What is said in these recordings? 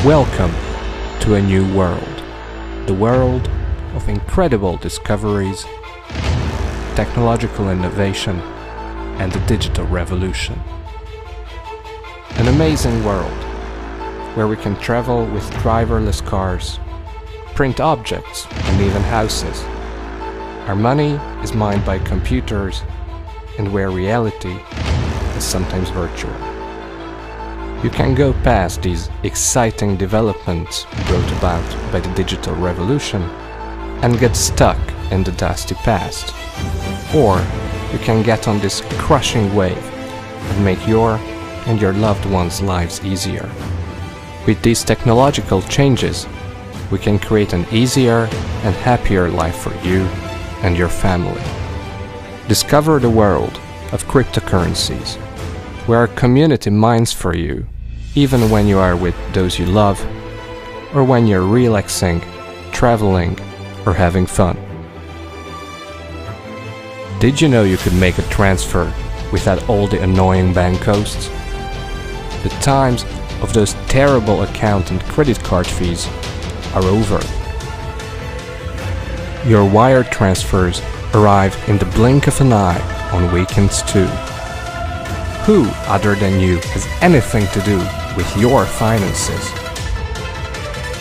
Welcome to a new world. The world of incredible discoveries, technological innovation, and the digital revolution. An amazing world where we can travel with driverless cars, print objects, and even houses. Our money is mined by computers, and where reality is sometimes virtual. You can go past these exciting developments brought about by the digital revolution and get stuck in the dusty past. Or you can get on this crushing wave and make your and your loved ones' lives easier. With these technological changes, we can create an easier and happier life for you and your family. Discover the world of cryptocurrencies, where our community mines for you, even when you are with those you love, or when you're relaxing, traveling, or having fun. Did you know you could make a transfer without all the annoying bank costs? The times of those terrible account and credit card fees are over. Your wire transfers arrive in the blink of an eye on weekends too. Who other than you has anything to do with your finances?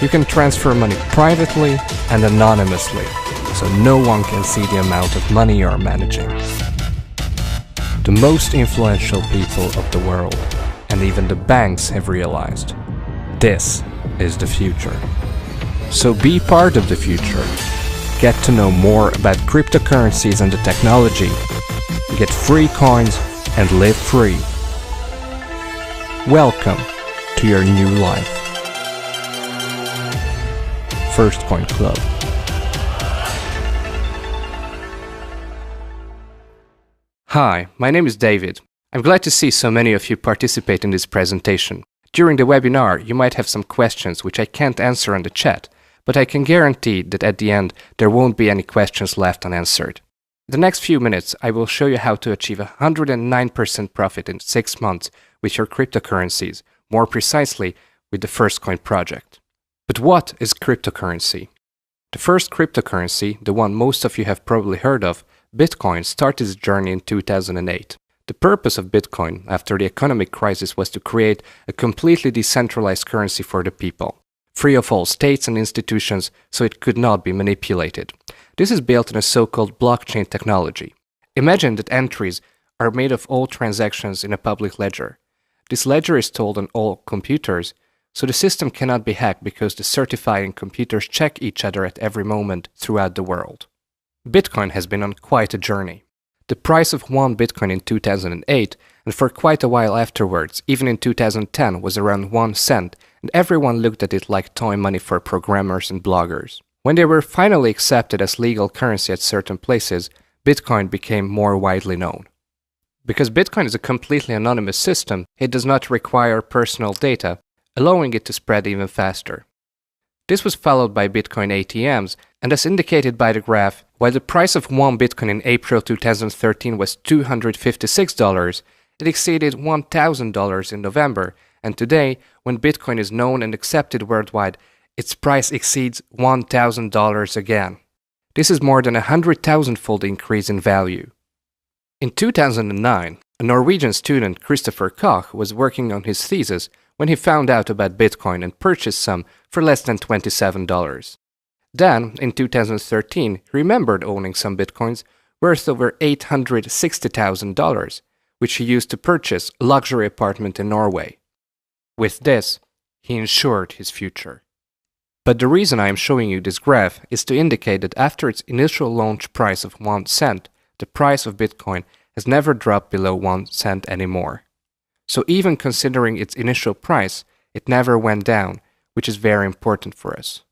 You can transfer money privately and anonymously, so no one can see the amount of money you are managing. The most influential people of the world, and even the banks, have realized this is the future. So be part of the future. Get to know more about cryptocurrencies and the technology. Get free coins and live free. Welcome to your new life. Firstcoin Club. Hi, my name is David. I'm glad to see so many of you participate in this presentation. During the webinar, you might have some questions which I can't answer on the chat, but I can guarantee that at the end there won't be any questions left unanswered. In the next few minutes, I will show you how to achieve 109% profit in 6 months with your cryptocurrencies, more precisely with the Firstcoin project. But what is cryptocurrency? The first cryptocurrency, the one most of you have probably heard of, Bitcoin, started its journey in 2008. The purpose of Bitcoin after the economic crisis was to create a completely decentralized currency for the people, free of all states and institutions, so it could not be manipulated. This is built on a so-called blockchain technology. Imagine that entries are made of all transactions in a public ledger. This ledger is stored on all computers, so the system cannot be hacked because the certifying computers check each other at every moment throughout the world. Bitcoin has been on quite a journey. The price of one Bitcoin in 2008, and for quite a while afterwards, even in 2010, was around 1 cent, and everyone looked at it like toy money for programmers and bloggers. When they were finally accepted as legal currency at certain places, Bitcoin became more widely known. Because Bitcoin is a completely anonymous system, it does not require personal data, allowing it to spread even faster. This was followed by Bitcoin ATMs, and as indicated by the graph, while the price of one Bitcoin in April 2013 was $256, it exceeded $1,000 in November, and today, when Bitcoin is known and accepted worldwide, its price exceeds $1,000 again. This is more than a 100,000-fold increase in value. In 2009, a Norwegian student, Christopher Koch, was working on his thesis when he found out about Bitcoin and purchased some for less than $27. Then, in 2013, he remembered owning some Bitcoins worth over $860,000, which he used to purchase a luxury apartment in Norway. With this, he ensured his future. But the reason I am showing you this graph is to indicate that after its initial launch price of 1 cent, the price of Bitcoin has never dropped below 1 cent anymore. So even considering its initial price, it never went down, which is very important for us.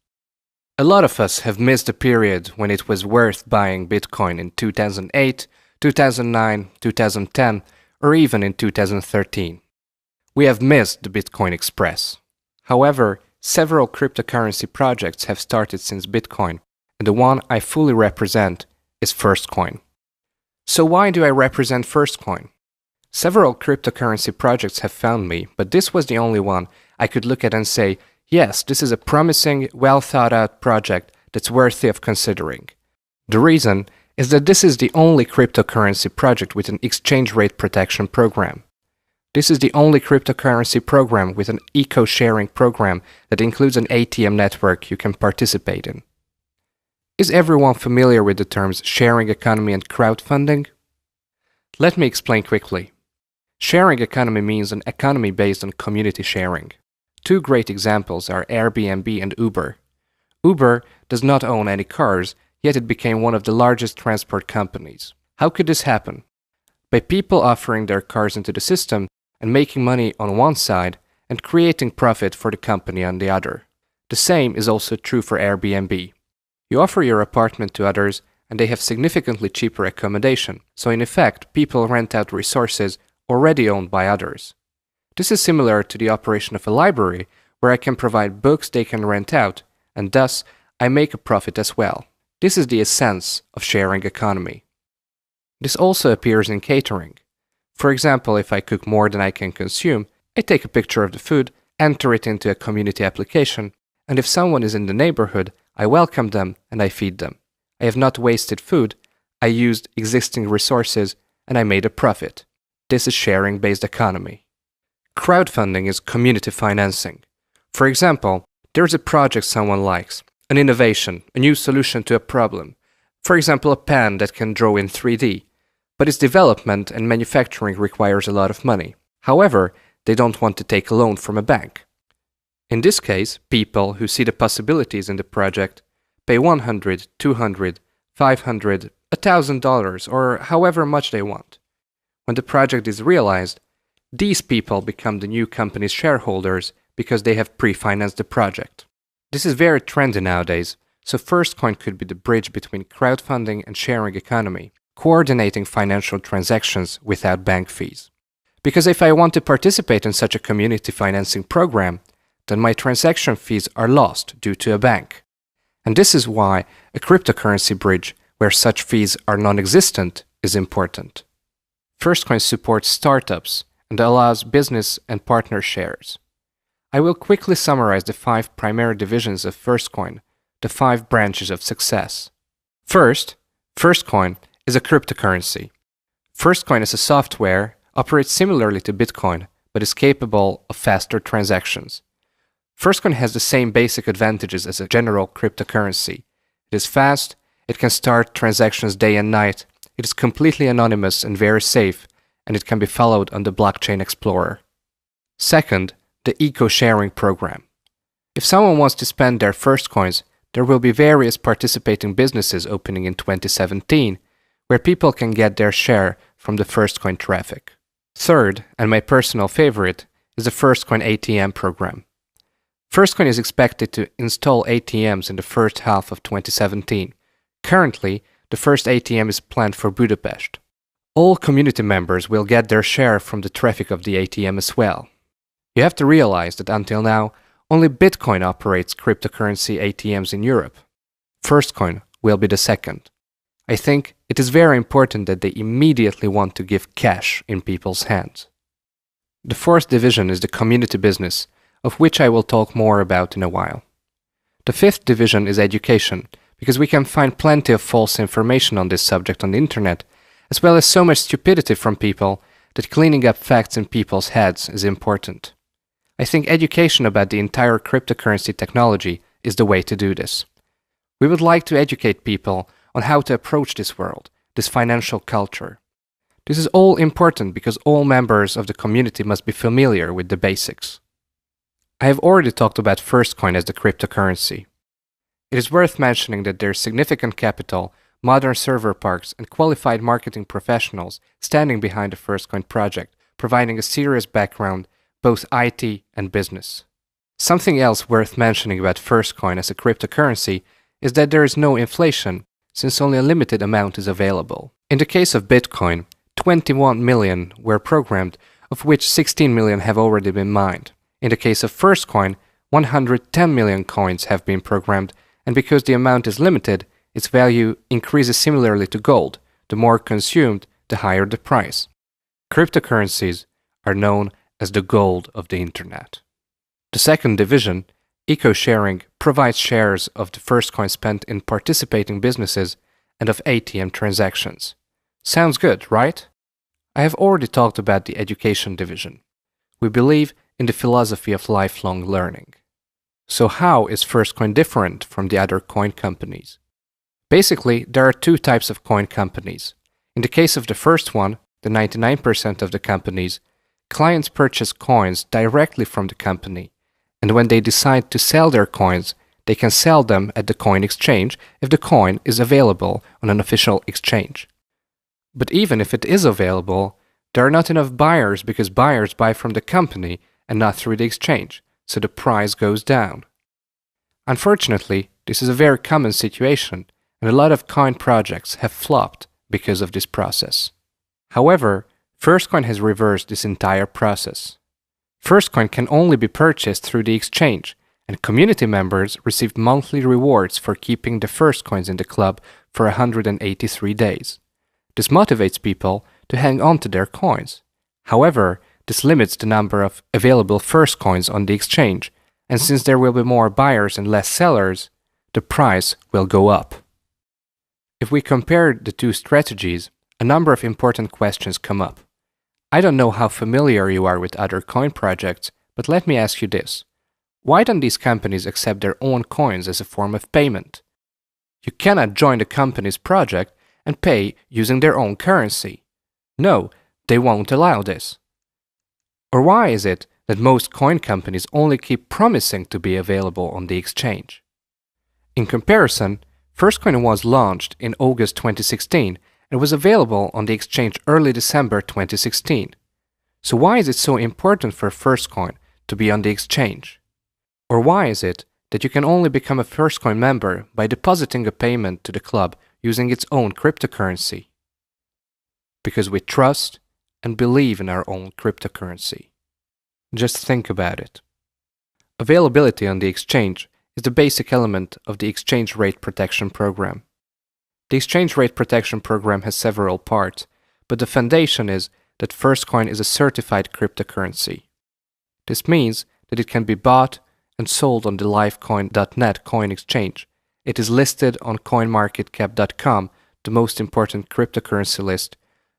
A lot of us have missed the period when it was worth buying Bitcoin in 2008, 2009, 2010, or even in 2013. We have missed the Bitcoin Express. However, several cryptocurrency projects have started since Bitcoin, and the one I fully represent is Firstcoin. So why do I represent Firstcoin? Several cryptocurrency projects have found me, but this was the only one I could look at and say, Yes, this is a promising, well thought out project that's worthy of considering. The reason is that this is the only cryptocurrency project with an exchange rate protection program. This is the only cryptocurrency program with an eco-sharing program that includes an ATM network you can participate in. Is everyone familiar with the terms sharing economy and crowdfunding? Let me explain quickly. Sharing economy means an economy based on community sharing. Two great examples are Airbnb and Uber. Uber does not own any cars, yet it became one of the largest transport companies. How could this happen? By people offering their cars into the system and making money on one side and creating profit for the company on the other. The same is also true for Airbnb. You offer your apartment to others and they have significantly cheaper accommodation, so in effect people rent out resources already owned by others. This is similar to the operation of a library where I can provide books they can rent out and thus I make a profit as well. This is the essence of sharing economy. This also appears in catering. For example, if I cook more than I can consume, I take a picture of the food, enter it into a community application, and if someone is in the neighborhood, I welcome them and I feed them. I have not wasted food, I used existing resources, and I made a profit. This is sharing-based economy. Crowdfunding is community financing. For example, there is a project someone likes, an innovation, a new solution to a problem. For example, a pen that can draw in 3D. But its development and manufacturing requires a lot of money. However, they don't want to take a loan from a bank. In this case, people who see the possibilities in the project pay $100, $200, $500, $1,000 or however much they want. When the project is realized, these people become the new company's shareholders because they have pre-financed the project. This is very trendy nowadays, so Firstcoin could be the bridge between crowdfunding and sharing economy, coordinating financial transactions without bank fees. Because if I want to participate in such a community financing program, then my transaction fees are lost due to a bank. And this is why a cryptocurrency bridge where such fees are non-existent is important. Firstcoin supports startups and allows business and partner shares. I will quickly summarize the 5 primary divisions of Firstcoin, the 5 branches of success. First, Firstcoin is a cryptocurrency. Firstcoin as a software operates similarly to Bitcoin, but is capable of faster transactions. Firstcoin has the same basic advantages as a general cryptocurrency. It is fast, it can start transactions day and night, it is completely anonymous and very safe, and it can be followed on the Blockchain Explorer. Second, the eco-sharing program. If someone wants to spend their Firstcoins, there will be various participating businesses opening in 2017, where people can get their share from the Firstcoin traffic. Third, and my personal favorite, is the Firstcoin ATM program. Firstcoin is expected to install ATMs in the first half of 2017. Currently, the first ATM is planned for Budapest. All community members will get their share from the traffic of the ATM as well. You have to realize that until now, only Bitcoin operates cryptocurrency ATMs in Europe. Firstcoin will be the second. I think it is very important that they immediately want to give cash in people's hands. The fourth division is the community business, of which I will talk more about in a while. The fifth division is education, because we can find plenty of false information on this subject on the internet, as well as so much stupidity from people that cleaning up facts in people's heads is important. I think education about the entire cryptocurrency technology is the way to do this. We would like to educate people on how to approach this world, this financial culture. This is all important because all members of the community must be familiar with the basics. I have already talked about Firstcoin as the cryptocurrency. It is worth mentioning that there is significant capital, modern server parks, and qualified marketing professionals standing behind the Firstcoin project, providing a serious background, both IT and business. Something else worth mentioning about Firstcoin as a cryptocurrency is that there is no inflation, since only a limited amount is available. In the case of Bitcoin, 21 million were programmed, of which 16 million have already been mined. In the case of Firstcoin, 110 million coins have been programmed, and because the amount is limited, its value increases similarly to gold. The more consumed, the higher the price. Cryptocurrencies are known as the gold of the internet. The second division Eco-sharing provides shares of the Firstcoin spent in participating businesses and of ATM transactions. Sounds good, right? I have already talked about the education division. We believe in the philosophy of lifelong learning. So how is Firstcoin different from the other coin companies? Basically, there are two types of coin companies. In the case of the first one, the 99% of the companies, clients purchase coins directly from the company, and when they decide to sell their coins, they can sell them at the coin exchange if the coin is available on an official exchange. But even if it is available, there are not enough buyers because buyers buy from the company and not through the exchange, so the price goes down. Unfortunately, this is a very common situation, and a lot of coin projects have flopped because of this process. However, Firstcoin has reversed this entire process. Firstcoin can only be purchased through the exchange, and community members receive monthly rewards for keeping the Firstcoins in the club for 183 days. This motivates people to hang on to their coins. However, this limits the number of available Firstcoins on the exchange, and since there will be more buyers and less sellers, the price will go up. If we compare the two strategies, a number of important questions come up. I don't know how familiar you are with other coin projects, but let me ask you this. Why don't these companies accept their own coins as a form of payment? You cannot join the company's project and pay using their own currency. No, they won't allow this. Or why is it that most coin companies only keep promising to be available on the exchange? In comparison, Firstcoin was launched in August 2016 and was available on the exchange early December 2016. So why is it so important for Firstcoin to be on the exchange? Or why is it that you can only become a Firstcoin member by depositing a payment to the club using its own cryptocurrency? Because we trust and believe in our own cryptocurrency. Just think about it. Availability on the exchange is the basic element of the Exchange Rate Protection Program. The Exchange Rate Protection Program has several parts, but the foundation is that Firstcoin is a certified cryptocurrency. This means that it can be bought and sold on the livecoin.net coin exchange. It is listed on coinmarketcap.com, the most important cryptocurrency list.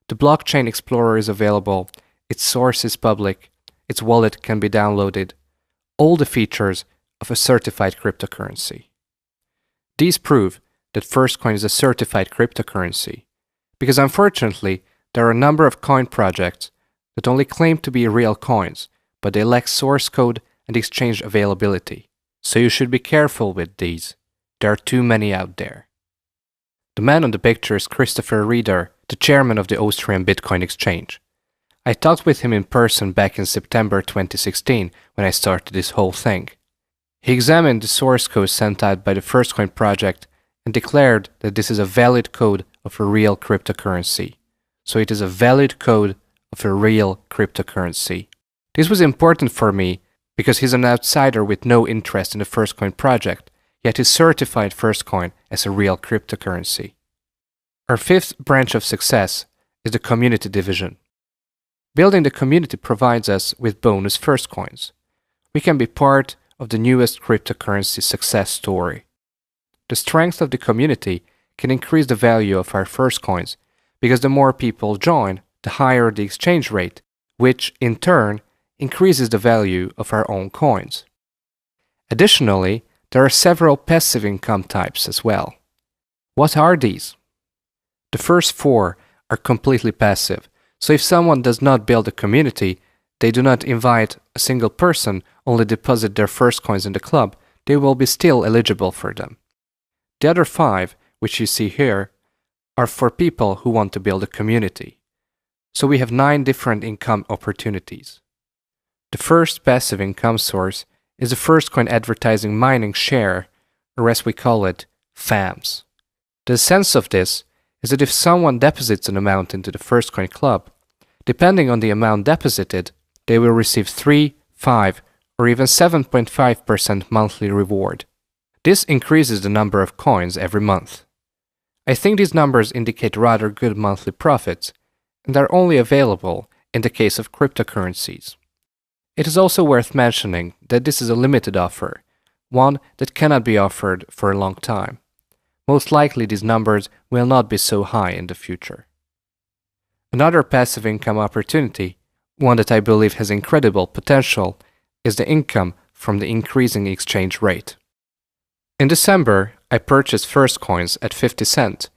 The blockchain explorer is available, its source is public, its wallet can be downloaded. All the features of a certified cryptocurrency. These prove that Firstcoin is a certified cryptocurrency, because unfortunately there are a number of coin projects that only claim to be real coins, but they lack source code and exchange availability. So you should be careful with these. There are too many out there. The man on the picture is Christopher Rieder, the chairman of the Austrian Bitcoin exchange. I talked with him in person back in September 2016 when I started this whole thing. He examined the source code sent out by the Firstcoin project and declared that this is a valid code of a real cryptocurrency. So it is a valid code of a real cryptocurrency. This was important for me because he's an outsider with no interest in the Firstcoin project, yet he certified Firstcoin as a real cryptocurrency. Our fifth branch of success is the community division. Building the community provides us with bonus Firstcoins. We can be part of the newest cryptocurrency success story. The strength of the community can increase the value of our Firstcoins because the more people join, the higher the exchange rate, which in turn increases the value of our own coins. Additionally, there are several passive income types as well. What are these? The first four are completely passive, so if someone does not build a community, they do not invite a single person, only deposit their Firstcoins in the club, they will be still eligible for them. The other five, which you see here, are for people who want to build a community. So we have 9 different income opportunities. The first passive income source is the Firstcoin advertising mining share, or as we call it, FAMs. The sense of this is that if someone deposits an amount into the Firstcoin club, depending on the amount deposited, they will receive 3, 5, or even 7.5% monthly reward. This increases the number of coins every month. I think these numbers indicate rather good monthly profits, and are only available in the case of cryptocurrencies. It is also worth mentioning that this is a limited offer, one that cannot be offered for a long time. Most likely these numbers will not be so high in the future. Another passive income opportunity, one that I believe has incredible potential, is the income from the increasing exchange rate. In December, I purchased Firstcoins at 50 cents,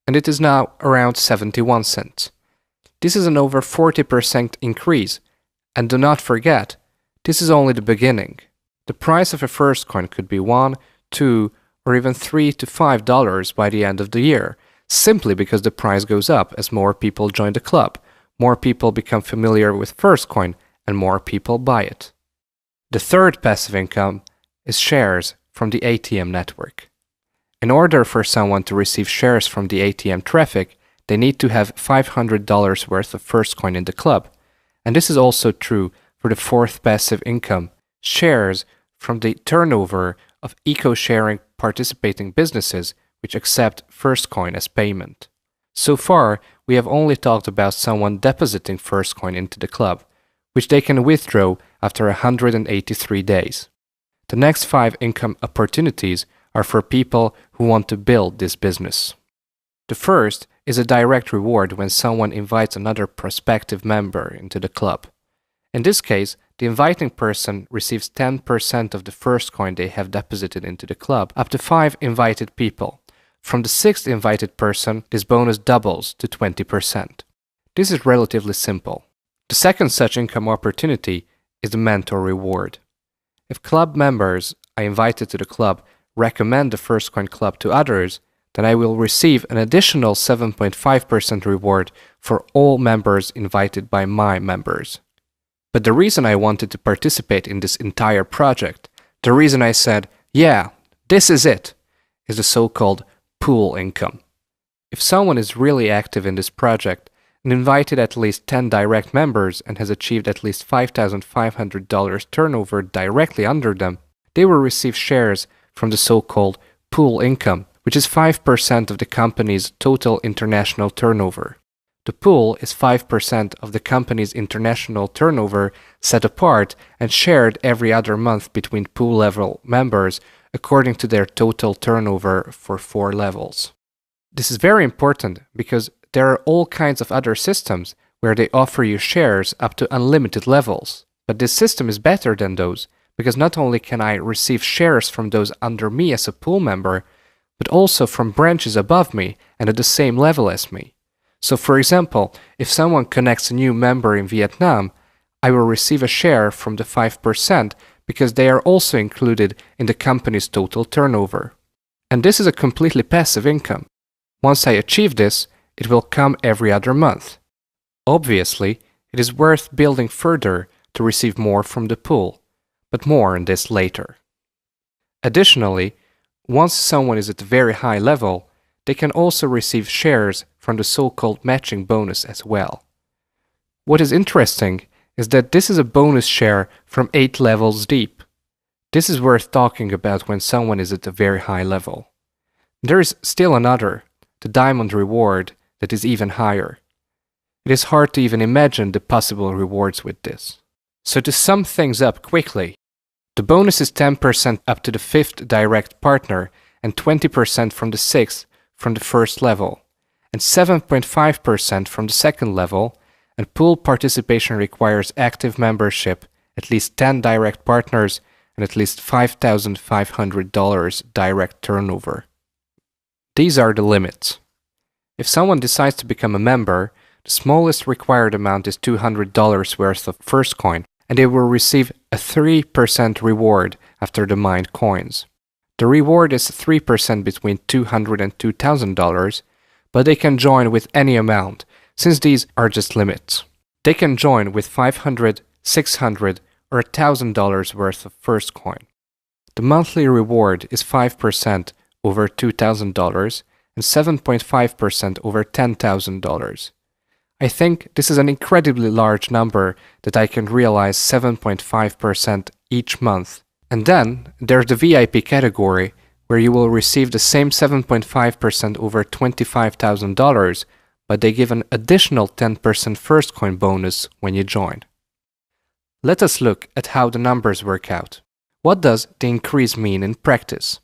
and it is now around 71 cents. This is an over 40% increase, and do not forget, this is only the beginning. The price of a Firstcoin could be $1, $2, or even $3 to $5 by the end of the year, simply because the price goes up as more people join the club, more people become familiar with Firstcoin, and more people buy it. The third passive income is shares from the ATM network. In order for someone to receive shares from the ATM traffic, they need to have $500 worth of Firstcoin in the club. And this is also true for the fourth passive income, shares from the turnover of eco-sharing participating businesses which accept Firstcoin as payment. So far, we have only talked about someone depositing Firstcoin into the club, which they can withdraw after 183 days. The next 5 income opportunities are for people who want to build this business. The first is a direct reward when someone invites another prospective member into the club. In this case, the inviting person receives 10% of the Firstcoin they have deposited into the club, up to 5 invited people. From the 6th invited person, this bonus doubles to 20%. This is relatively simple. The second such income opportunity is the mentor reward. If club members I invited to the club recommend the Firstcoin club to others, then I will receive an additional 7.5% reward for all members invited by my members. But the reason I wanted to participate in this entire project, the reason I said, yeah, this is it, is the so-called pool income. If someone is really active in this project and invited at least 10 direct members and has achieved at least $5,500 turnover directly under them, they will receive shares from the so-called pool income, which is 5% of the company's total international turnover. The pool is 5% of the company's international turnover set apart and shared every other month between pool-level members according to their total turnover for 4 levels. This is very important because there are all kinds of other systems where they offer you shares up to unlimited levels. But this system is better than those because not only can I receive shares from those under me as a pool member, but also from branches above me and at the same level as me. So for example, if someone connects a new member in Vietnam, I will receive a share from the 5% because they are also included in the company's total turnover. And this is a completely passive income. Once I achieve this, it will come every other month. Obviously, it is worth building further to receive more from the pool, but more on this later. Additionally, once someone is at a very high level, they can also receive shares from the so-called matching bonus as well. What is interesting is that this is a bonus share from 8 levels deep. This is worth talking about when someone is at a very high level. There is still another, the diamond reward, that is even higher. It is hard to even imagine the possible rewards with this. So to sum things up quickly, the bonus is 10% up to the 5th direct partner and 20% from the 6th from the first level, and 7.5% from the second level, and pool participation requires active membership, at least 10 direct partners, and at least $5,500 direct turnover. These are the limits. If someone decides to become a member, the smallest required amount is $200 worth of Firstcoin, and they will receive a 3% reward after the mined coins. The reward is 3% between $200 and $2,000, but they can join with any amount, since these are just limits. They can join with $500, $600, or $1,000 worth of Firstcoin. The monthly reward is 5% over $2,000 and 7.5% over $10,000. I think this is an incredibly large number that I can realize 7.5% each month. And then there's the VIP category, where you will receive the same 7.5% over $25,000, but they give an additional 10% Firstcoin bonus when you join. Let us look at how the numbers work out. What does the increase mean in practice?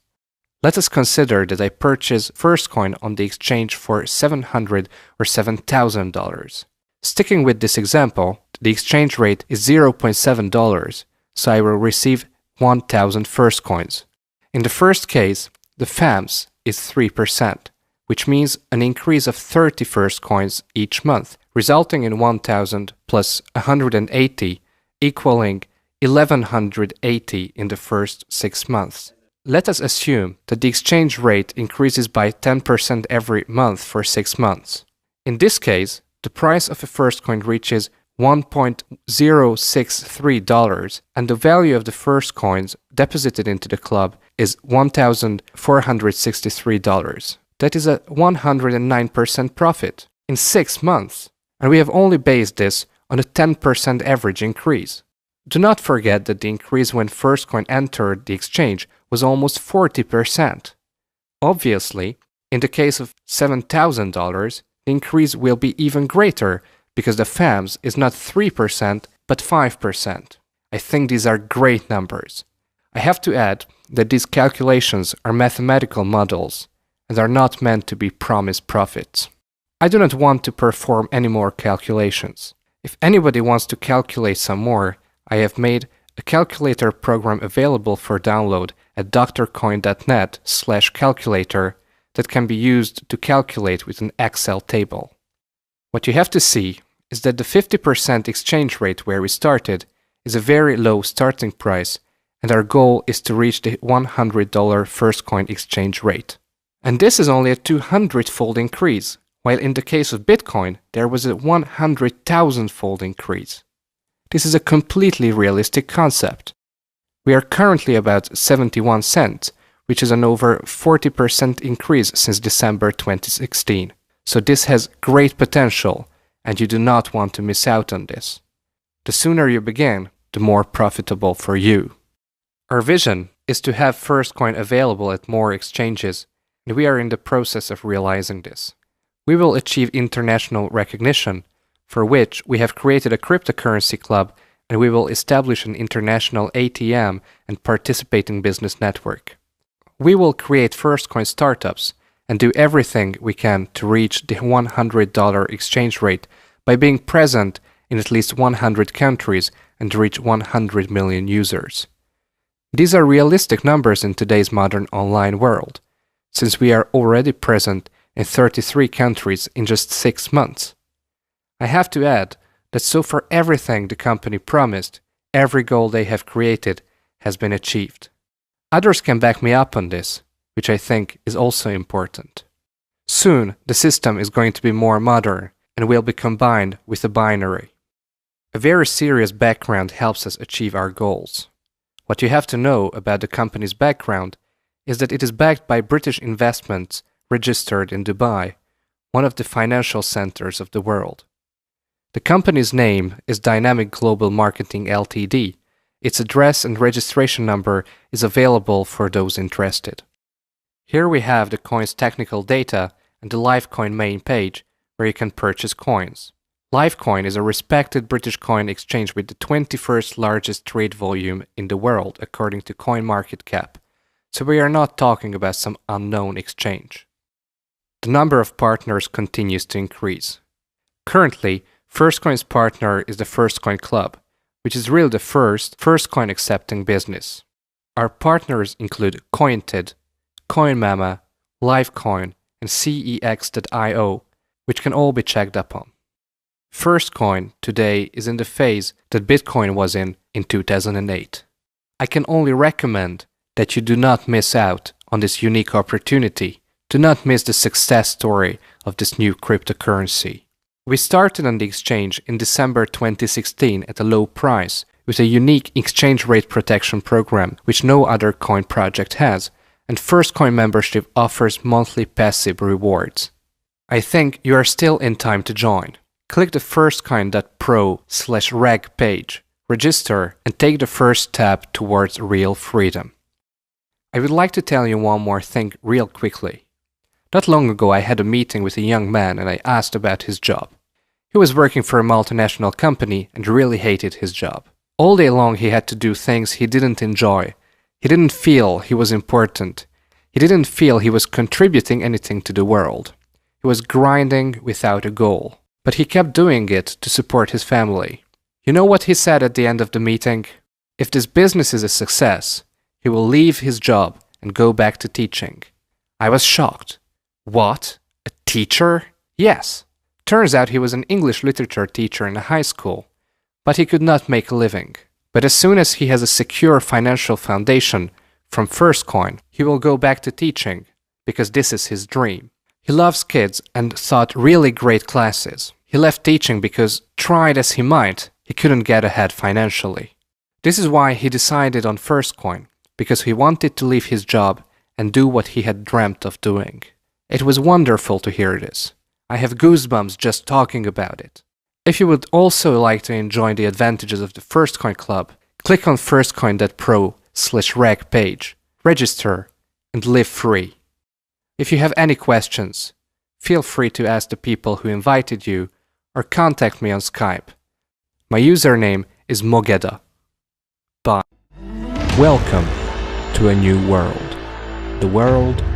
Let us consider that I purchase Firstcoin on the exchange for $700 or $7,000. Sticking with this example, the exchange rate is $0.7, so I will receive 1,000 Firstcoins. In the first case, the FAMS is 3%, which means an increase of 30 Firstcoins each month, resulting in 1,000 plus 180, equaling 1,180 in the first 6 months. Let us assume that the exchange rate increases by 10% every month for 6 months. In this case, the price of a Firstcoin reaches $1.063, and the value of the Firstcoins deposited into the club is $1,463. That is a 109% profit in 6 months, and we have only based this on a 10% average increase. Do not forget that the increase when Firstcoin entered the exchange was almost 40%. Obviously, in the case of $7,000, the increase will be even greater because the FAMS is not 3% but 5%. I think these are great numbers. I have to add that these calculations are mathematical models and are not meant to be promised profits. I do not want to perform any more calculations. If anybody wants to calculate some more, I have made a calculator program available for download at drcoin.net/calculator that can be used to calculate with an Excel table. What you have to see is that the 50% exchange rate where we started is a very low starting price, and our goal is to reach the $100 Firstcoin exchange rate. And this is only a 200-fold increase, while in the case of Bitcoin, there was a 100,000-fold increase. This is a completely realistic concept. We are currently about 71 cents, which is an over 40% increase since December 2016. So this has great potential, and you do not want to miss out on this. The sooner you begin, the more profitable for you. Our vision is to have Firstcoin available at more exchanges, and we are in the process of realizing this. We will achieve international recognition, for which we have created a cryptocurrency club, and we will establish an international ATM and participating business network. We will create Firstcoin startups and do everything we can to reach the $100 exchange rate by being present in at least 100 countries and reach 100 million users. These are realistic numbers in today's modern online world, since we are already present in 33 countries in just 6 months. I have to add that so far everything the company promised, every goal they have created, has been achieved. Others can back me up on this, which I think is also important. Soon, the system is going to be more modern and will be combined with a binary. A very serious background helps us achieve our goals. What you have to know about the company's background is that it is backed by British investments registered in Dubai, one of the financial centers of the world. The company's name is Dynamic Global Marketing Ltd. Its address and registration number is available for those interested. Here we have the coin's technical data and the Livecoin main page, where you can purchase coins. Livecoin is a respected British coin exchange with the 21st largest trade volume in the world according to CoinMarketCap, so we are not talking about some unknown exchange. The number of partners continues to increase. Currently, Firstcoin's partner is the Firstcoin Club, which is really the first Firstcoin accepting business. Our partners include Cointed, CoinMama, Livecoin, and CEX.io, which can all be checked up on. Firstcoin today is in the phase that Bitcoin was in 2008. I can only recommend that you do not miss out on this unique opportunity. Do not miss the success story of this new cryptocurrency. We started on the exchange in December 2016 at a low price with a unique exchange rate protection program which no other coin project has, and Firstcoin membership offers monthly passive rewards. I think you are still in time to join. Click the firstcoin.pro/reg page, register, and take the first step towards real freedom. I would like to tell you one more thing real quickly. Not long ago I had a meeting with a young man and I asked about his job. He was working for a multinational company and really hated his job. All day long he had to do things he didn't enjoy, He didn't feel he was important. He didn't feel he was contributing anything to the world. He was grinding without a goal. But he kept doing it to support his family. You know what he said at the end of the meeting? If this business is a success, he will leave his job and go back to teaching. I was shocked. What? A teacher? Yes. Turns out he was an English literature teacher in a high school, but he could not make a living. But as soon as he has a secure financial foundation from Firstcoin, he will go back to teaching, because this is his dream. He loves kids and taught really great classes. He left teaching because, tried as he might, he couldn't get ahead financially. This is why he decided on Firstcoin, because he wanted to leave his job and do what he had dreamt of doing. It was wonderful to hear this. I have goosebumps just talking about it. If you would also like to enjoy the advantages of the Firstcoin Club, click on firstcoin.pro/reg page, register, and live free. If you have any questions, feel free to ask the people who invited you or contact me on Skype. My username is Mogeda. Bye. Welcome to a new world. The world